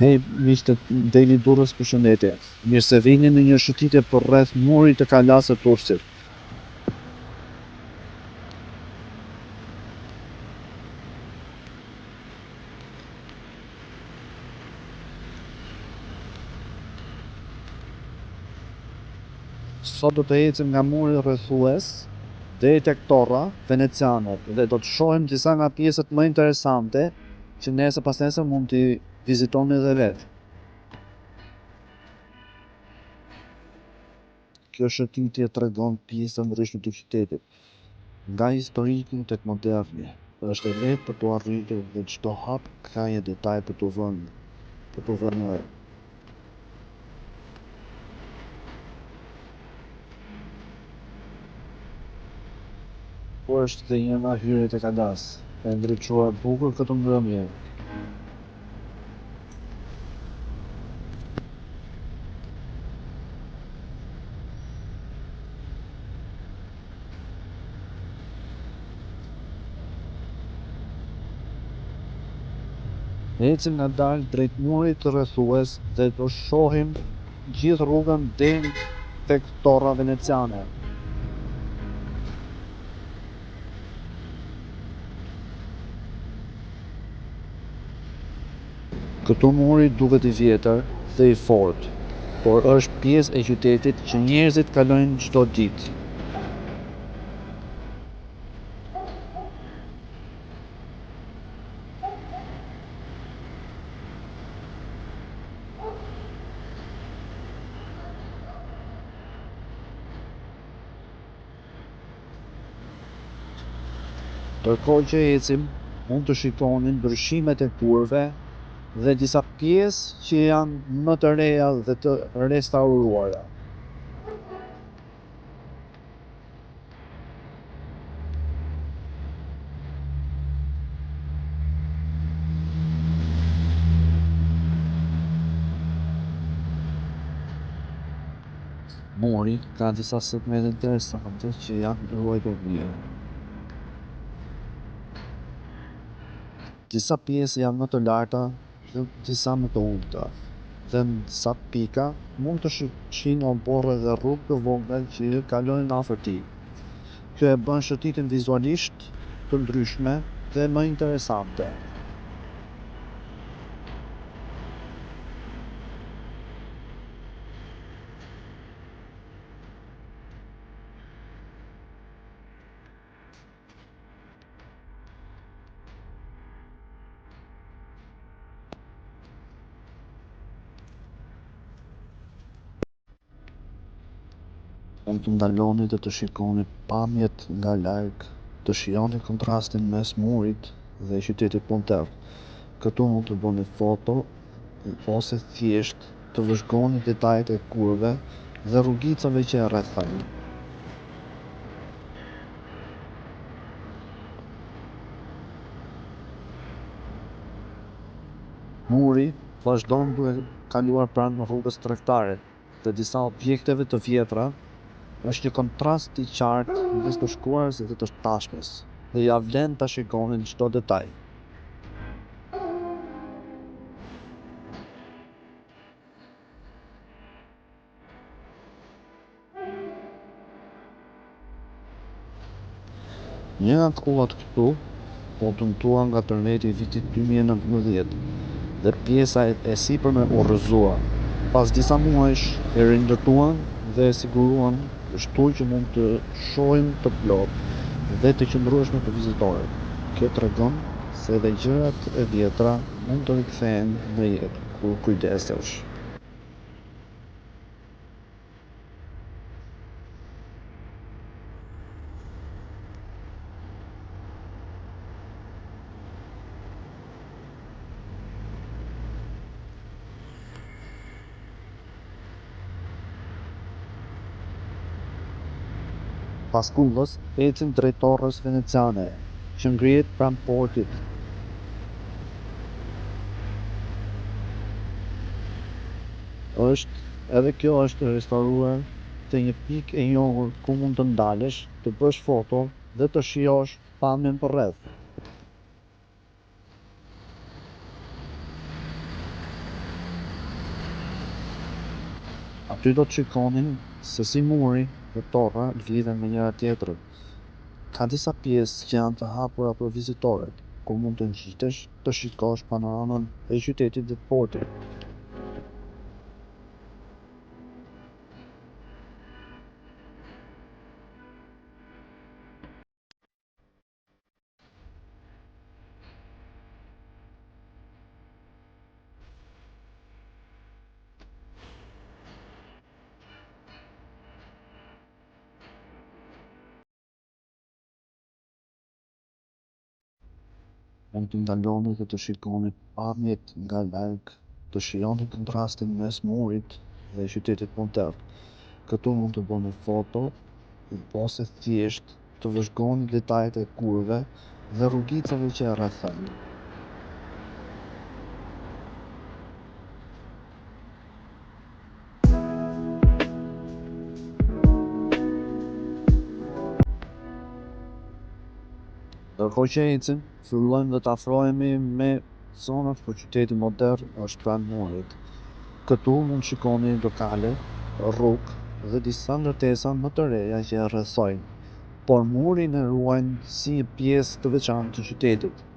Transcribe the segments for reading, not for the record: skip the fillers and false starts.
Hej, miqtë deli Durrës, përshëndetje. Mirë se vini në një shëtitje për rreth murit të kalasë të Turqit. Sot do të ecim nga muri rrethues deri tek torra veneciane dhe do të shohim disa nga pjesët më interesante që nesër mund t'i vizitoni edhe vetë. Kjo shëtitje tregon pjesë të ndryshme të qytetit, nga historiku tek moderni. Është e lehtë për t'u arritur dhe çdo hap ka një detaj për t'u vënë re. Po është dhe një nga hyrjet e kalas, e ndriçuar bukur këtë mbrëmje. Ecim ngadalë drejt murit të rrethues dhe do shohim gjithë rrugën deri tek torra veneciane. Këtu muri duket i vjetër dhe i fortë, por është pjesë e qytetit që njerëzit kalojnë çdo ditë. Ndërkohë që ecim, mund të shikoni ndryshimet e kurve dhe disa pjesë që janë më të reja dhe të restauruara. Muri ka disa segmente interesante që janë ruajtur mirë. Disa pjesë janë më të larta dhe disa më të ulta, dhe në disa pika mund të shihin oborre dhe rrugë të vogla që kalojnë afër tij. Kjo e bën shëtitjen vizualisht të ndryshme dhe më interesante. Mund të ndaloni dhe të shikoni pamjet nga larg, të shijoni kontrastin mes murit dhe qytetit modern. Këtu mund të bëni foto ose thjesht të vëzhgoni detajet e kurve dhe rrugicave që e rrethojnë. Muri vazhdon duke kaluar pranë rrugës tregtare dhe disa objekteve të vjetra. Është një kontrast i qartë mes të shkruarës dhe të tashmes, dhe ja vlen ta shikoni çdo detaj. Një nga kullat këtu u dëmtua nga tërmeti i vitit 2019 dhe pjesa e sipërme u rrëzua. Pas disa muajsh e rindërtuan dhe e siguruan kështu që mund të shohin të plotë dhe të qëndrueshme për vizitorët. Kjo tregon se edhe gjërat e vjetra mund të rikthehen në jetë kur kujdesesh. Pas kullës, ecim drejt torrës veneciane, që ngrihet pranë portit. Edhe kjo është restauruar te një pikë e njohur ku mund të ndalesh, të bësh foto dhe të shijosh pamjen përreth. Aty do të shikoni se si muri dhe torra lidhen me njëra tjetrën. Ka disa pjesë që janë të hapura për vizitorët, ku mund të ngjitesh të shikosh panoramën e qytetit dhe portit. Mund të ndaloni dhe të shikoni pamjet nga larg, të shijoni kontrastin mes murit dhe qytetit modern. Këtu mund të bëni foto, ose thjesht të vëzhgoni detajet e kurve dhe rrugicave që e rrethojnë. Ndërkohë që ecim, fillojmë dhe të afrohemi me zonat ku qyteti modern është pranë murit. Këtu mund shikoni lokale, rrugë dhe disa ndërtesa më të reja që e rrethojnë, por murin e ruajnë si një pjesë të veçantë të qytetit.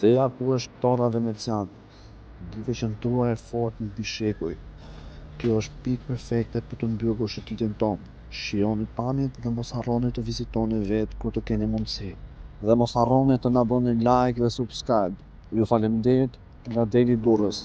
Thea ku është torra veneciane, duke qëndruar e fortë mbi shekuj. Kjo është pikë perfekte për të mbyllur shëtitin tonë. Shijoni pamjet dhe mos harroni të vizitoni vetë kur të keni mundësi. Dhe mos harroni të na bëni like dhe subscribe. Ju faleminderit nga deri Durrës.